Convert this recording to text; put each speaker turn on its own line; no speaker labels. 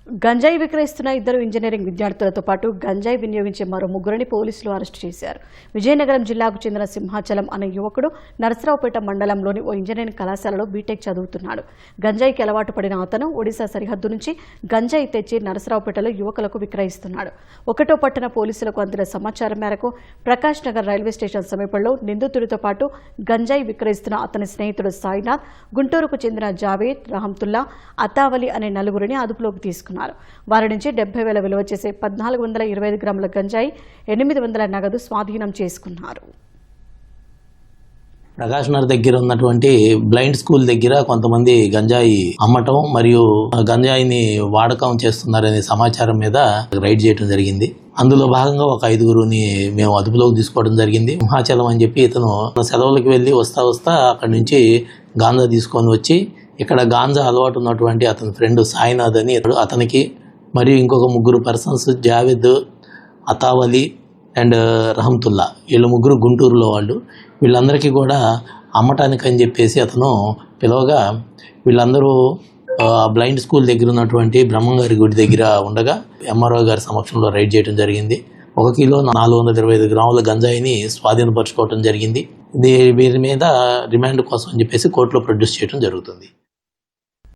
గంజాయి విక్రయిస్తున్న ఇద్దరు ఇంజనీరింగ్ విద్యార్థులతో పాటు గంజాయి వినియోగించే మరో ముగ్గురిని పోలీసులు అరెస్టు చేశారు. విజయనగరం జిల్లాకు చెందిన సింహాచలం అనే యువకుడు నరసరావుపేట మండలంలోని ఓ ఇంజనీరింగ్ కళాశాలలో బీటెక్ చదువుతున్నాడు. గంజాయికి అలవాటు పడిన అతను ఒడిశా సరిహద్దు నుంచి గంజాయి తెచ్చి నరసరావుపేటలో యువకులకు విక్రయిస్తున్నాడు. ఒకటో పట్టణ పోలీసులకు అందిన సమాచారం మేరకు ప్రకాష్ నగర్ రైల్వే స్టేషన్ సమీపంలో నిందితుడితో పాటు గంజాయి విక్రయిస్తున్న అతని స్నేహితుడు సాయినాథ్, గుంటూరుకు చెందిన జావేద్, రహంతుల్లా, అతావలి అనే నలుగురిని అదుపులోకి తీసుకున్నారు. వారి నుంచి 70,000 విలువ చేసే 1425 గ్రాముల గంజాయి, 800 నగదు స్వాధీనం చేసుకున్నారు.
ప్రకాష్ నగర్ దగ్గర ఉన్నటువంటి బ్లైండ్ స్కూల్ దగ్గర కొంతమంది గంజాయి అమ్మటం మరియు గంజాయిని వాడకం చేస్తున్నారనే సమాచారం మీద రైడ్ చేయడం జరిగింది. అందులో భాగంగా ఒక 5గురిని మేము అదుపులోకి తీసుకోవడం జరిగింది. సింహాచలం అని చెప్పి ఇతను సెలవులకు వెళ్ళి వస్తా అక్కడి నుంచి గాంజా తీసుకొని వచ్చి ఇక్కడ గాంజా అలవాటు ఉన్నటువంటి అతని ఫ్రెండ్ సాయినాథ్ అని అతనికి మరియు ఇంకొక 3 పర్సన్స్ జావేద్, అతావలి అండ్ రహంతుల్లా, వీళ్ళు 3 గుంటూరులో వాళ్ళు. వీళ్ళందరికీ కూడా అమ్మటానికి అని చెప్పేసి అతను పిలవగా వీళ్ళందరూ బ్లైండ్ స్కూల్ దగ్గర ఉన్నటువంటి బ్రహ్మంగారి గుడి దగ్గర ఉండగా ఎంఆర్ఓ గారి సమక్షంలో రైడ్ చేయడం జరిగింది. 1 కిలో 425 గ్రాముల గంజాయిని స్వాధీనపరచుకోవడం జరిగింది. వీరి మీద రిమాండ్ కోసం అని చెప్పేసి కోర్టులో ప్రొడ్యూస్ చేయడం జరుగుతుంది.